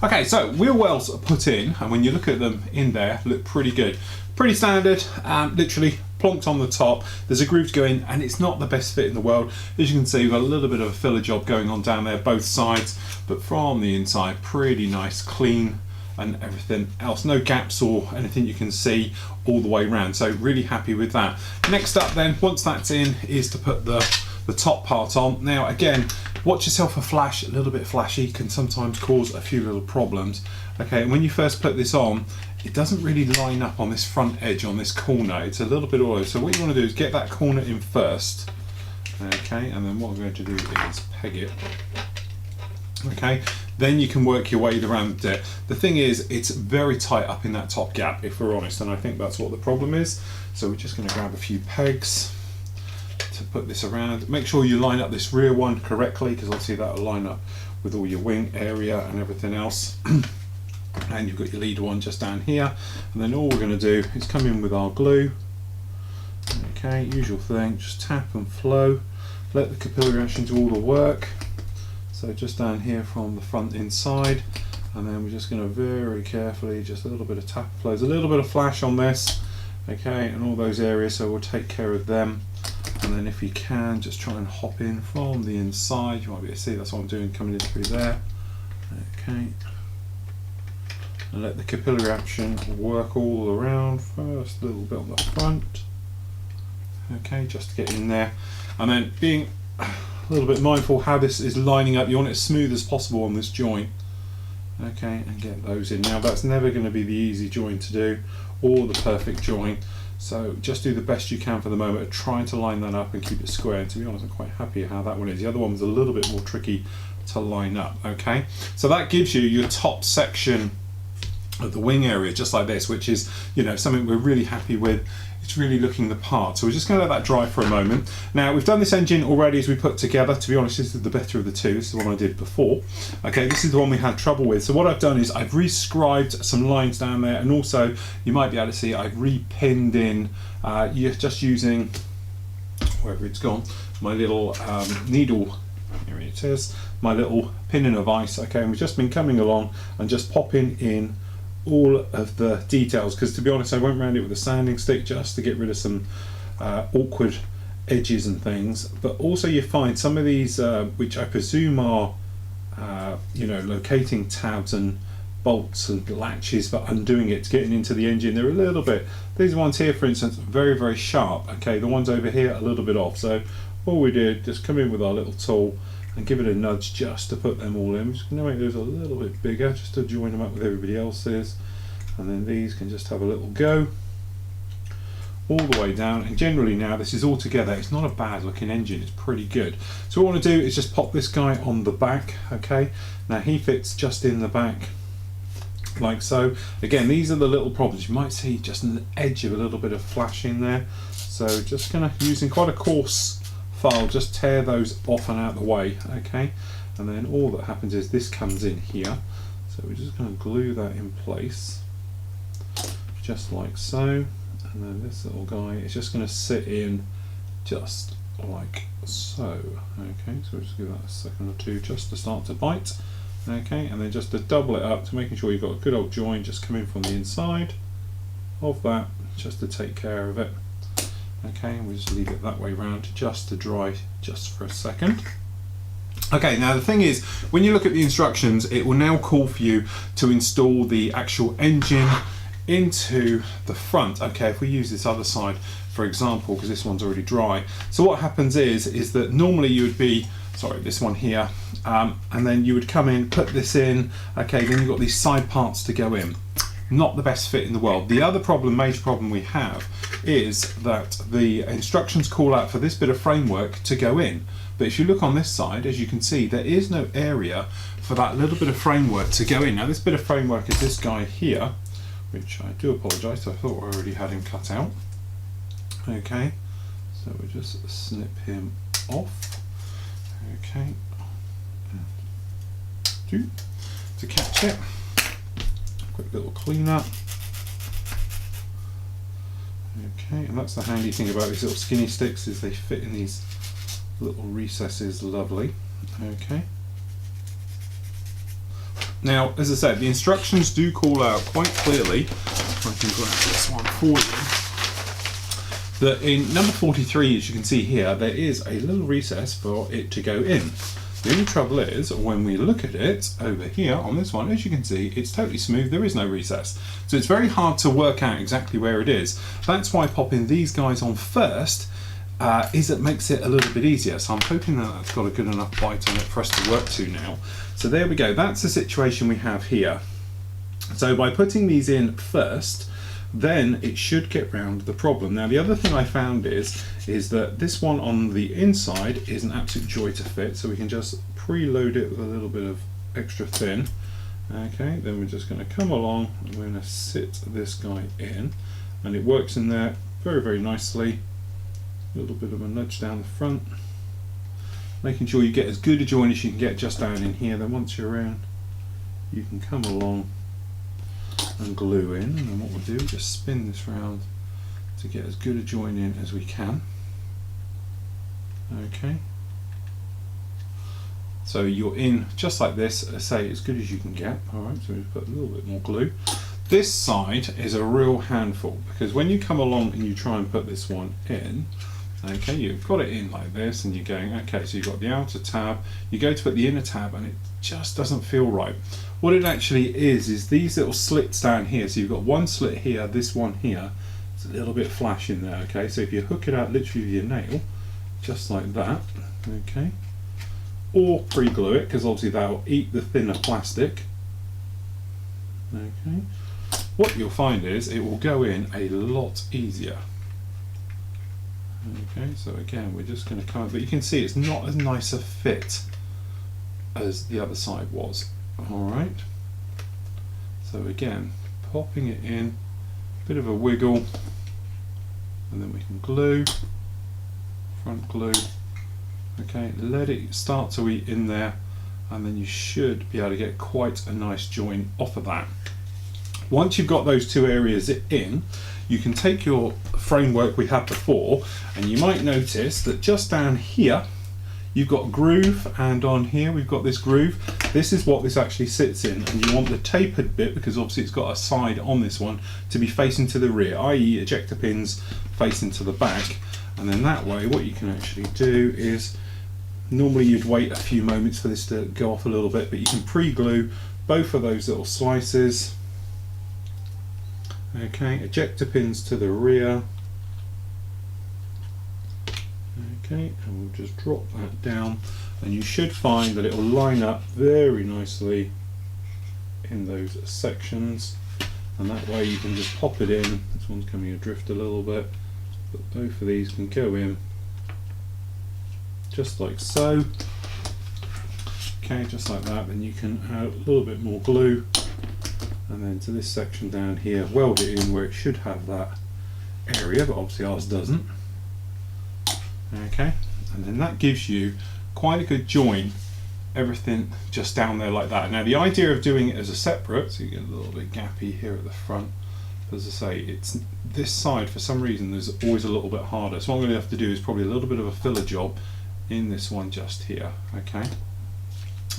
Okay, so wheel wells are put in, and when you look at them in there, look pretty good. Pretty standard, literally plonked on the top. There's a groove to go in, and it's not the best fit in the world. As you can see, we've got a little bit of a filler job going on down there, both sides, but from the inside, pretty nice, clean, and everything else. No gaps or anything you can see all the way around, so really happy with that. Next up then, once that's in, is to put the top part on. Now again, watch yourself for flash. A little bit flashy can sometimes cause a few little problems. Okay, and when you first put this on, it doesn't really line up on this front edge, on this corner. It's a little bit all over. So what you want to do is get that corner in first. Okay, and then what I'm going to do is peg it. Okay, then you can work your way around it. The thing is, it's very tight up in that top gap, if we're honest, and I think that's what the problem is. So we're just going to grab a few pegs to put this around. Make sure you line up this rear one correctly, because obviously that will line up with all your wing area and everything else. And you've got your leader one just down here, and then all we're going to do is come in with our glue. Okay, usual thing, just tap and flow, let the capillary action do all the work. So just down here from the front inside, and then we're just going to very carefully, just a little bit of tap flows, a little bit of flash on this, okay, and all those areas, so we'll take care of them. And then if you can, just try and hop in from the inside. You might be able to see that's what I'm doing, coming in through there. Okay, and let the capillary action work all around. First a little bit on the front, okay, just to get in there, and then being a little bit mindful how this is lining up. You want it as smooth as possible on this joint, okay, and get those in. Now that's never going to be the easy joint to do or the perfect joint, so just do the best you can for the moment at trying to line that up and keep it square. And to be honest, I'm quite happy how that one is. The other one was a little bit more tricky to line up. Okay, so that gives you your top section of the wing area, just like this, which is, you know, something we're really happy with. It's really looking the part. So we're just going to let that dry for a moment. Now we've done this engine already as we put together. To be honest, this is the better of the two. This is the one I did before. Okay, this is the one we had trouble with. So what I've done is I've rescribed some lines down there, and also you might be able to see I've repinned in, just using, wherever it's gone, my little needle. Here it is, my little pinning of ice. Okay, and we've just been coming along and just popping in all of the details, because to be honest, I went around it with a sanding stick just to get rid of some awkward edges and things. But also you find some of these, which I presume are you know, locating tabs and bolts and latches for undoing it, getting into the engine, they're a little bit, these ones here for instance, very sharp. Okay, the ones over here a little bit off. So all we did, just come in with our little tool and give it a nudge just to put them all in. We're just going to make those a little bit bigger just to join them up with everybody else's, and then these can just have a little go all the way down. And generally now this is all together, it's not a bad looking engine, it's pretty good. So what I want to do is just pop this guy on the back. Okay, now he fits just in the back like so. Again, these are the little problems. You might see just an edge of a little bit of flash in there, so just going to, using quite a coarse file, just tear those off and out of the way. Okay, and then all that happens is this comes in here, so we're just going to glue that in place just like so, and then this little guy is just going to sit in just like so. Okay, so we'll just give that a second or two just to start to bite. Okay, and then just to double it up to making sure you've got a good old joint just coming from the inside of that, just to take care of it. Okay, and we'll just leave it that way round just to dry just for a second. Okay, now the thing is, when you look at the instructions, it will now call for you to install the actual engine into the front. Okay, if we use this other side for example, because this one's already dry. So what happens is that normally you would be, sorry, this one here, and then you would come in, put this in, okay, then you've got these side parts to go in. Not the best fit in the world. The other problem, major problem we have, is that the instructions call out for this bit of framework to go in. But if you look on this side, as you can see, there is no area for that little bit of framework to go in. Now this bit of framework is this guy here, which I do apologise, I thought I already had him cut out. Okay, so we'll just snip him off. Okay, to catch it. Quick little clean up. Okay, and that's the handy thing about these little skinny sticks, is they fit in these little recesses lovely. Okay, Now, as I said, the instructions do call out quite clearly, if I can grab this one for you, that in number 43, as you can see here, there is a little recess for it to go in. The only trouble is, when we look at it over here on this one, as you can see, it's totally smooth, there is no recess. So it's very hard to work out exactly where it is. That's why popping these guys on first it makes it a little bit easier. So I'm hoping that that's got a good enough bite on it for us to work to now. So there we go, that's the situation we have here. So by putting these in first, then it should get round the problem. Now the other thing I found is that this one on the inside is an absolute joy to fit, so we can just preload it with a little bit of extra thin. Okay, then we're just going to come along and we're going to sit this guy in, and it works in there very, very nicely. A little bit of a nudge down the front, making sure you get as good a join as you can get just down in here. Then once you're around, you can come along and glue in, and then what we'll do is just spin this round to get as good a join in as we can. Okay, so you're in just like this, say as good as you can get. Alright, so we've put a little bit more glue. This side is a real handful, because when you come along and you try and put this one in, okay, you've got it in like this and you're going, okay, so you've got the outer tab, you go to put the inner tab and it just doesn't feel right. What it actually is these little slits down here. So you've got one slit here, this one here, it's a little bit flash in there, okay, so if you hook it out literally with your nail, just like that, okay, or pre-glue it, because obviously that will eat the thinner plastic, okay, what you'll find is it will go in a lot easier. Okay, so again, we're just going to come, but you can see it's not as nice a fit as the other side was. Alright, so again, popping it in, bit of a wiggle, and then we can glue, front glue, okay, let it start to eat in there, and then you should be able to get quite a nice join off of that. Once you've got those two areas in, you can take your framework we had before, and you might notice that just down here you've got a groove, and on here we've got this groove. This is what this actually sits in, and you want the tapered bit, because obviously it's got a side on this one, to be facing to the rear, i.e. ejector pins facing to the back. And then that way what you can actually do is, normally you'd wait a few moments for this to go off a little bit, but you can pre-glue both of those little slices. Okay, ejector pins to the rear. Okay, and we'll just drop that down, and you should find that it will line up very nicely in those sections, and that way you can just pop it in. This one's coming adrift a little bit, but both of these can go in just like so. Okay, just like that. Then you can add a little bit more glue, and then to this section down here, weld it in where it should have that area, but obviously ours doesn't. Okay, and then that gives you quite a good join, everything just down there like that. Now the idea of doing it as a separate, so you get a little bit gappy here at the front, as I say, it's this side for some reason is always a little bit harder, so what I'm going to have to do is probably a little bit of a filler job in this one just here. Okay,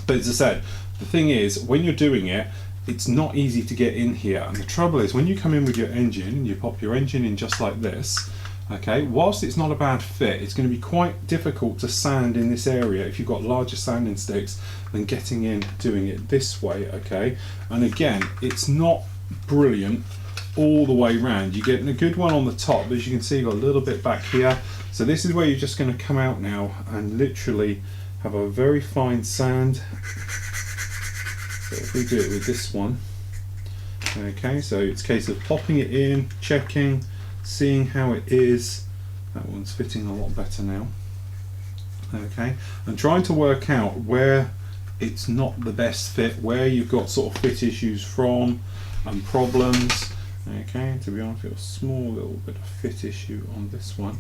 but as I said, the thing is, when you're doing it, it's not easy to get in here, and the trouble is when you come in with your engine and you pop your engine in just like this, okay, whilst it's not a bad fit, it's going to be quite difficult to sand in this area if you've got larger sanding sticks than getting in doing it this way. Okay, and again, it's not brilliant all the way around. You're getting a good one on the top, but as you can see, you've got a little bit back here, so this is where you're just going to come out now and literally have a very fine sand. So if we do it with this one, okay, so it's a case of popping it in, checking, seeing how it is. That one's fitting a lot better now. Okay, and trying to work out where it's not the best fit, where you've got sort of fit issues from and problems. Okay, to be honest, I've got a small little bit of fit issue on this one.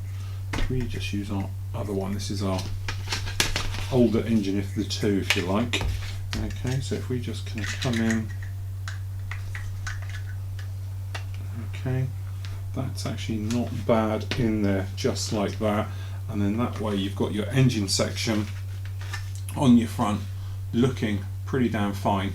We just use our other one. This is our older engine, if the two, if you like. Okay, so if we just kind of come in, okay, that's actually not bad in there, just like that, and then that way you've got your engine section on your front looking pretty damn fine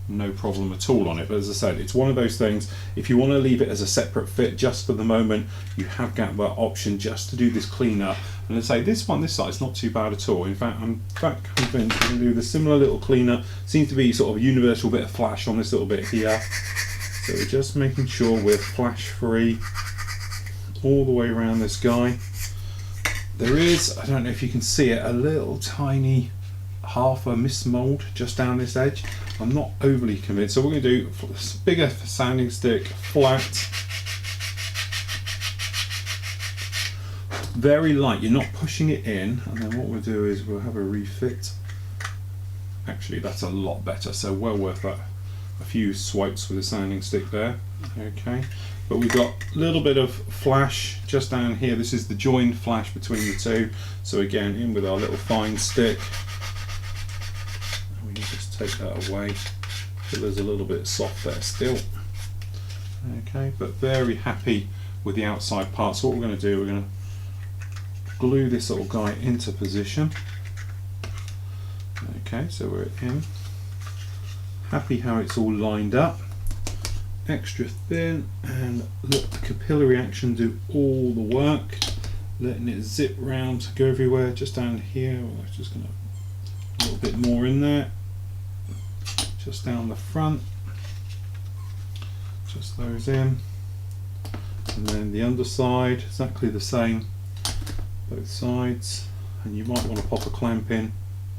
no problem at all on it. But as I said, it's one of those things, if you want to leave it as a separate fit just for the moment, you have got that option just to do this cleanup. And let's say this side is not too bad at all. In fact, I'm convinced we're going to do the similar little cleaner. Seems to be sort of a universal bit of flash on this little bit here. So we're just making sure we're flash free all the way around this guy. There is, I don't know if you can see it, a little tiny half a mismold just down this edge. I'm not overly convinced, so we're going to do bigger sanding stick, flat, very light. You're not pushing it in, and then what we'll do is we'll have a refit. Actually, that's a lot better, so well worth that. A few swipes with a sanding stick there. Okay, but we've got a little bit of flash just down here. This is the joined flash between the two. So again, in with our little fine stick. We can just take that away. So there's a little bit soft there still. Okay, but very happy with the outside parts. So what we're going to do, we're going to glue this little guy into position. Okay, so we're in. Happy how it's all lined up. Extra thin, and let the capillary action do all the work. Letting it zip round, go everywhere. Just down here, we're just going to a little bit more in there. Just down the front. Just those in. And then the underside, exactly the same. Both sides. And you might want to pop a clamp in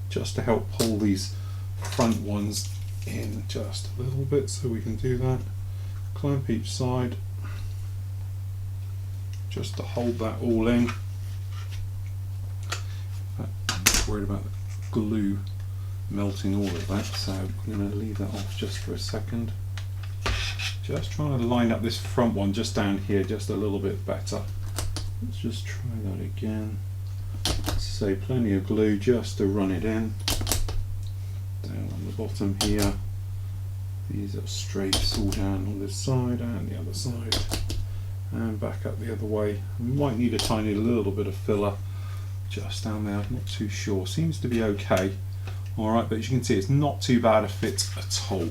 just to help pull these front ones in just a little bit, so we can do that. Clamp each side just to hold that all in. I'm not worried about the glue melting all of that, so I'm going to leave that off just for a second. Just trying to line up this front one just down here just a little bit better. Let's just try that again. So plenty of glue just to run it in. Down on the bottom here. These are straight all down on this side and the other side. And back up the other way. We might need a tiny little bit of filler just down there, I'm not too sure. Seems to be okay. Alright, but as you can see, it's not too bad a fit at all.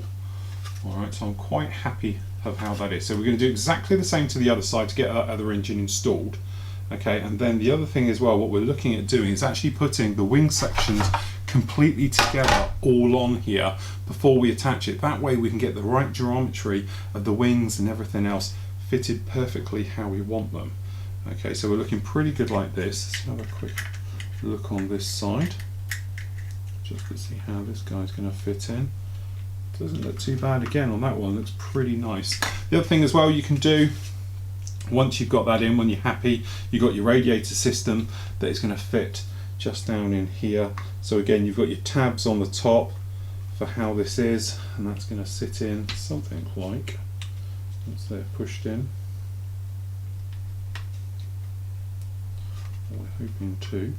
Alright, so I'm quite happy of how that is. So we're going to do exactly the same to the other side to get our other engine installed. Okay, and then the other thing as well, what we're looking at doing is actually putting the wing sections completely together all on here before we attach it. That way we can get the right geometry of the wings and everything else fitted perfectly how we want them. Okay, so we're looking pretty good like this. Let's have a quick look on this side just to see how this guy's going to fit in. Doesn't look too bad again on that one, looks pretty nice. The other thing as well you can do, once you've got that in, when you're happy, you've got your radiator system that is going to fit just down in here. So again, you've got your tabs on the top for how this is, and that's going to sit in something like, once they're pushed in. We're hoping to,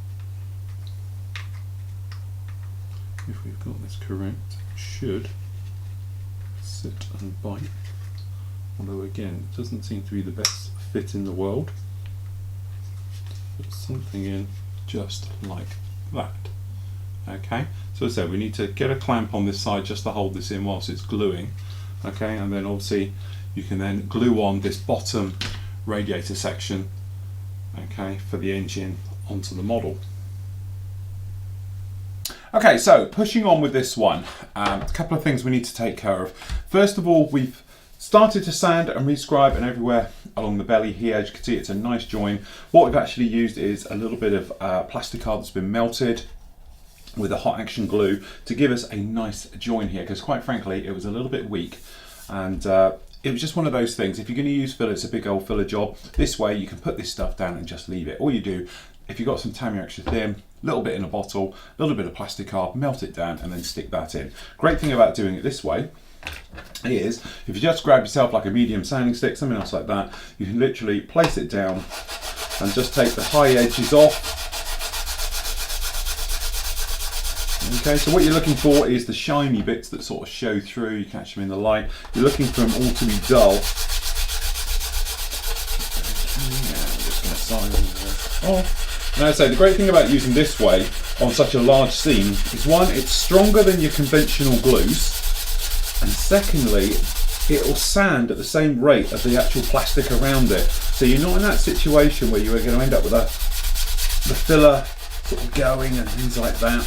if we've got this correct, should sit and bite. Although again, it doesn't seem to be the best fit in the world. Put something in just like that. Okay, so as I said, we need to get a clamp on this side just to hold this in whilst it's gluing. Okay, and then obviously you can then glue on this bottom radiator section, okay, for the engine onto the model. Okay, so pushing on with this one, a couple of things we need to take care of. First of all, we've started to sand and rescribe and everywhere along the belly here. As you can see, it's a nice join. What we've actually used is a little bit of plastic card that's been melted with a hot action glue to give us a nice join here, because quite frankly it was a little bit weak, and it was just one of those things. If you're going to use filler, it's a big old filler job. This way you can put this stuff down and just leave it. All you do, if you've got some Tamiya extra thin, a little bit in a bottle, a little bit of plastic card, melt it down and then stick that in. Great thing about doing it this way is if you just grab yourself like a medium sanding stick, something else like that, you can literally place it down and just take the high edges off. Okay, so what you're looking for is the shiny bits that sort of show through. You catch them in the light. You're looking for them all to be dull. Yeah, I'm just going to sign them off. Now, so the great thing about using this way on such a large seam is, one, it's stronger than your conventional glues. and secondly, it will sand at the same rate as the actual plastic around it. So you're not in that situation where you are going to end up with the filler sort of going and things like that.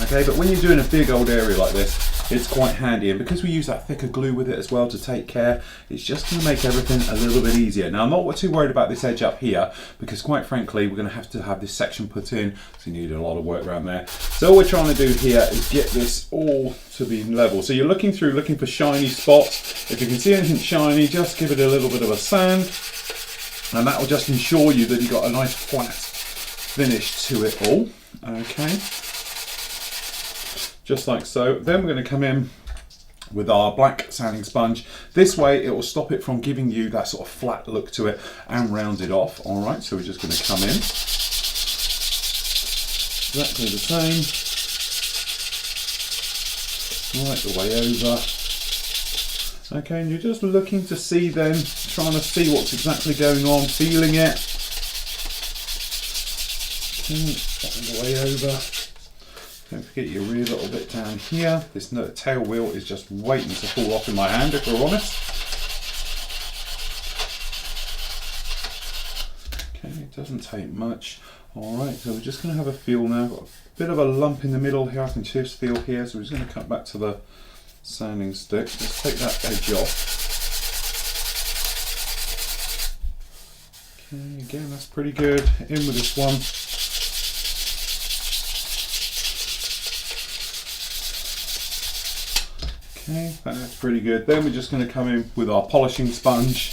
Okay, but when you're doing a big old area like this, it's quite handy, and because we use that thicker glue with it as well to take care, it's just going to make everything a little bit easier. Now I'm not too worried about this edge up here, because quite frankly we're going to have this section put in, so you need a lot of work around there. So all we're trying to do here is get this all to be level. So you're looking for shiny spots. If you can see anything shiny, just give it a little bit of a sand, and that will just ensure you that you've got a nice flat finish to it all. Okay. Just like so. Then we're going to come in with our black sanding sponge. This way it will stop it from giving you that sort of flat look to it and round it off. All right, so we're just going to come in exactly the same, right the way over. Okay, and you're just looking to see then, trying to see what's exactly going on, feeling it. Okay, the way over. Don't forget your rear little bit down here. This tail wheel is just waiting to fall off in my hand, if we're honest. Okay, it doesn't take much. Alright, so we're just going to have a feel now. Got a bit of a lump in the middle here, I can just feel here, so we're just going to cut back to the sanding stick. Just take that edge off. Okay, again, that's pretty good. In with this one. Okay, that's pretty good. Then we're just going to come in with our polishing sponge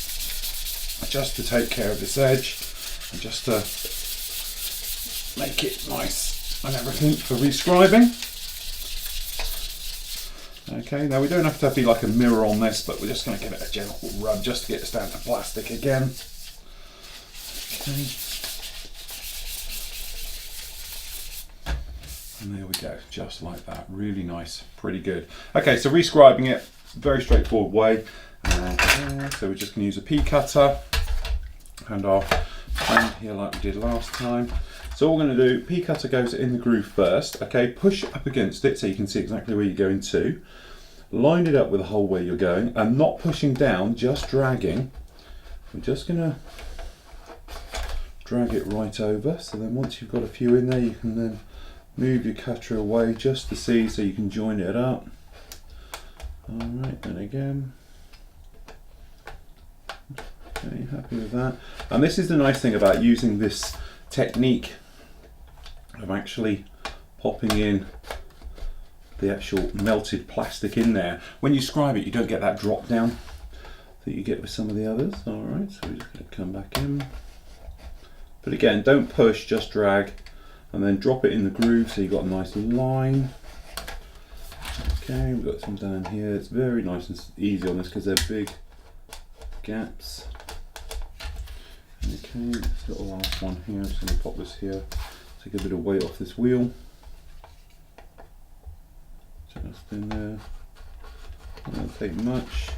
just to take care of this edge and just to make it nice and everything for rescribing. Okay, now we don't have to be like a mirror on this, but we're just going to give it a gentle rub just to get this down to plastic again. Okay. And there we go, just like that. Really nice, pretty good. Okay, so rescribing it, very straightforward way. So we're just going to use a P cutter and our pen here like we did last time. So all we're going to do, P cutter goes in the groove first. Okay, push up against it so you can see exactly where you're going to. Line it up with the hole where you're going, and not pushing down, just dragging. We're just going to drag it right over. So then once you've got a few in there, you can then move your cutter away just to see, so you can join it up. Alright, then again. Okay, happy with that. And this is the nice thing about using this technique of actually popping in the actual melted plastic in there. When you scribe it, you don't get that drop down that you get with some of the others. Alright, so we're just going to come back in. But again, don't push, just drag. And then drop it in the groove so you've got a nice line. Okay, we've got some down here. It's very nice and easy on this because they're big gaps. Okay, this little last one here. I'm just going to pop this here. Take a bit of weight off this wheel. Just in there. Don't take much.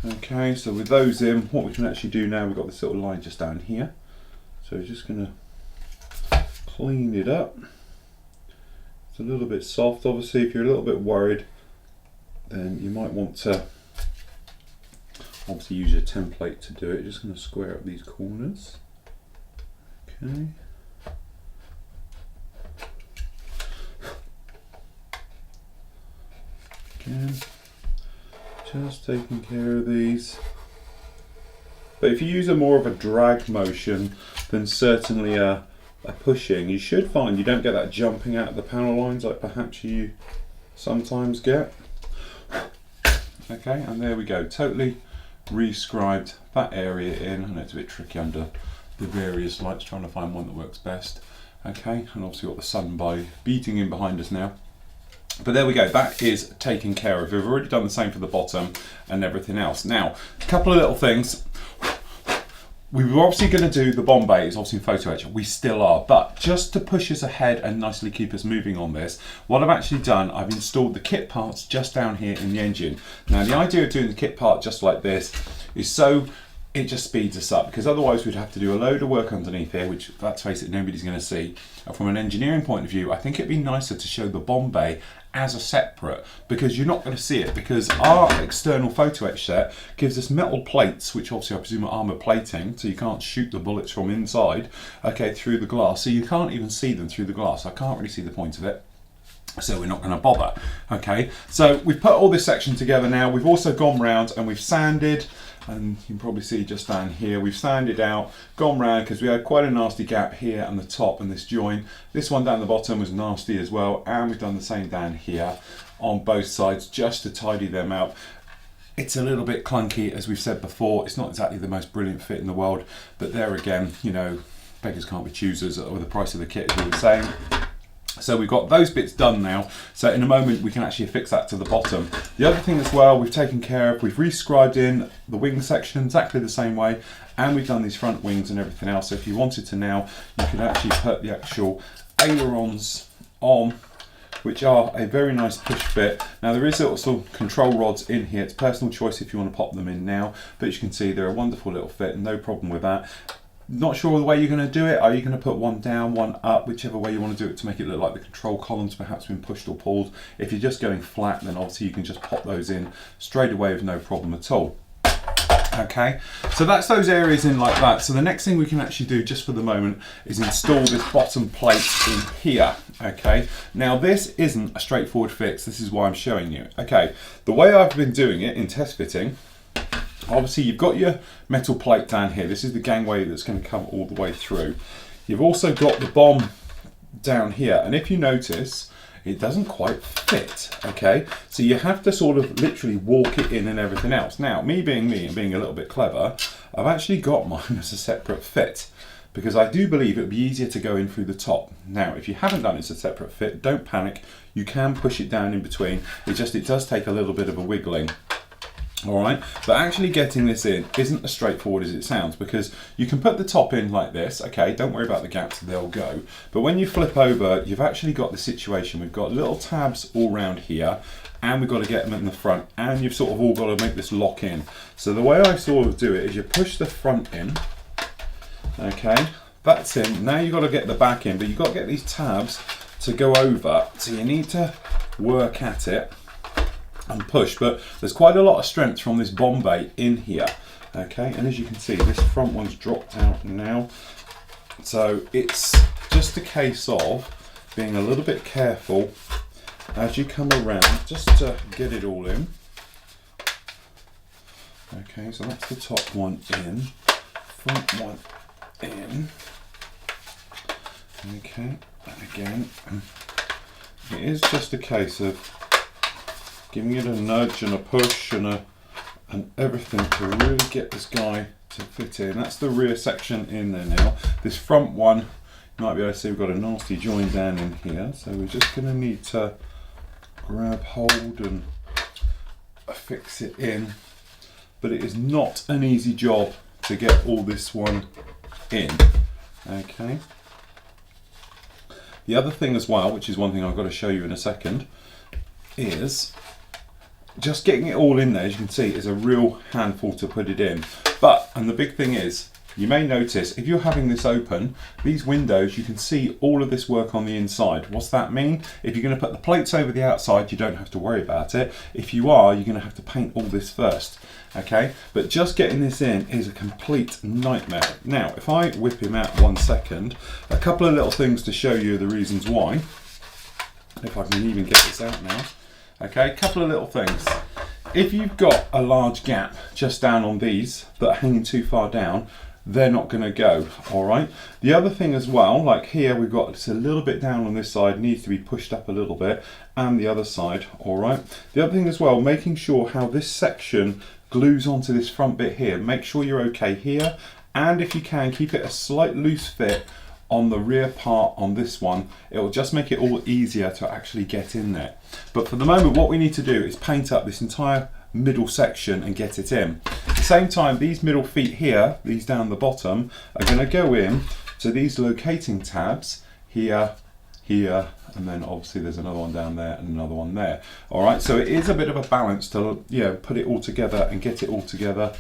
Okay, so with those in, what we can actually do now, we've got this little line just down here. So we're just going to clean it up. It's a little bit soft. Obviously, if you're a little bit worried, then you might want to obviously use your template to do it. Just going to square up these corners. Okay. Again, just taking care of these. But if you use a more of a drag motion than certainly a pushing, you should find you don't get that jumping out of the panel lines like perhaps you sometimes get. Okay, and there we go, totally rescribed that area in. I know it's a bit tricky under the various lights trying to find one that works best. Okay, and obviously got the sun beating in behind us now. But there we go, that is taken care of. We've already done the same for the bottom and everything else. Now, a couple of little things. We were obviously going to do the Bombay, it's obviously in photo etch, we still are, but just to push us ahead and nicely keep us moving on this, what I've actually done, I've installed the kit parts just down here in the engine. Now the idea of doing the kit part just like this is so it just speeds us up, because otherwise we'd have to do a load of work underneath here, which, let's face it, nobody's going to see. And from an engineering point of view, I think it'd be nicer to show the Bombay as a separate, because you're not going to see it, because our external photo etch set gives us metal plates, which obviously I presume are armor plating, so you can't shoot the bullets from inside, okay, through the glass, so you can't even see them through the glass. I can't really see the point of it, so we're not going to bother. Okay, so we've put all this section together now. We've also gone round and we've sanded, and you can probably see just down here, we've sanded out, gone round, because we had quite a nasty gap here and the top and this joint. This one down the bottom was nasty as well, and we've done the same down here on both sides just to tidy them out. It's a little bit clunky, as we've said before. It's not exactly the most brilliant fit in the world, but there again, you know, beggars can't be choosers, or the price of the kit, as we were saying. So we've got those bits done now, so in a moment we can actually affix that to the bottom. The other thing as well we've taken care of, we've rescribed in the wing section exactly the same way, and we've done these front wings and everything else. So if you wanted to now, you could actually put the actual ailerons on, which are a very nice push fit. Now there is also control rods in here. It's personal choice if you want to pop them in now, but as you can see they're a wonderful little fit, no problem with that. Not sure the way you're going to do it. Are you going to put one down, one up, whichever way you want to do it to make it look like the control columns perhaps been pushed or pulled. If you're just going flat, then obviously you can just pop those in straight away with no problem at all. Okay, so that's those areas in like that. So the next thing we can actually do just for the moment is install this bottom plate in here. Okay, now this isn't a straightforward fix. This is why I'm showing you. Okay, the way I've been doing it in test fitting, obviously you've got your metal plate down here. This is the gangway that's going to come all the way through. You've also got the bomb down here, and if you notice, it doesn't quite fit, okay? So you have to sort of literally walk it in and everything else. Now, me and being a little bit clever, I've actually got mine as a separate fit, because I do believe it would be easier to go in through the top. Now, if you haven't done it as a separate fit, don't panic. You can push it down in between. It does take a little bit of a wiggling. All right, but actually getting this in isn't as straightforward as it sounds, because you can put the top in like this, okay, don't worry about the gaps, they'll go. But when you flip over, you've actually got the situation, we've got little tabs all around here, and we've got to get them in the front, and you've sort of all got to make this lock in. So the way I sort of do it is you push the front in, okay, that's in. Now you've got to get the back in, but you've got to get these tabs to go over, so you need to work at it and push, but there's quite a lot of strength from this Bombay in here, okay, and as you can see this front one's dropped out now, so it's just a case of being a little bit careful as you come around just to get it all in. Okay, so that's the top one in, front one in, okay, and again it is just a case of giving it a nudge and a push and everything to really get this guy to fit in. That's the rear section in there now. This front one, you might be able to see we've got a nasty join down in here, so we're just going to need to grab hold and fix it in. But it is not an easy job to get all this one in. Okay. The other thing as well, which is one thing I've got to show you in a second, is just getting it all in there. As you can see, is a real handful to put it in. But, and the big thing is, you may notice if you're having this open, these windows, you can see all of this work on the inside. What's that mean? If you're going to put the plates over the outside, you don't have to worry about it. If you are, you're going to have to paint all this first. Okay, but just getting this in is a complete nightmare. Now, if I whip him out 1 second, a couple of little things to show you the reasons why. If I can even get this out now. Okay, a couple of little things. If you've got a large gap just down on these that are hanging too far down, they're not going to go, all right? The other thing as well, like here we've got it's a little bit down on this side, needs to be pushed up a little bit, and the other side, all right? The other thing as well, making sure how this section glues onto this front bit here. Make sure you're okay here, and if you can, keep it a slight loose fit on the rear part on this one. It will just make it all easier to actually get in there. But for the moment, what we need to do is paint up this entire middle section and get it in. At the same time, these middle feet here, these down the bottom, are going to go in to these locating tabs here, here, and then obviously there's another one down there and another one there. All right, so it is a bit of a balance to, you know, put it all together and get it all together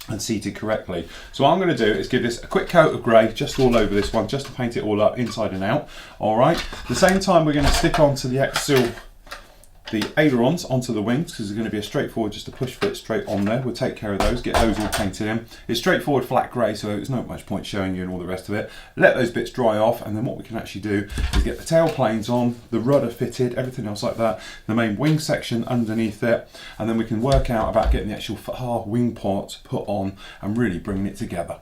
and seated correctly. So what I'm going to do is give this a quick coat of grey just all over this one, just to paint it all up inside and out. All right, at the same time we're going to stick onto the actual the ailerons onto the wings, because it's going to be a straightforward, just a push fit straight on there. We'll take care of those, get those all painted in. It's straightforward flat grey, so there's not much point showing you and all the rest of it. Let those bits dry off, and then what we can actually do is get the tail planes on, the rudder fitted, everything else like that, the main wing section underneath it, and then we can work out about getting the actual wing part put on and really bringing it together.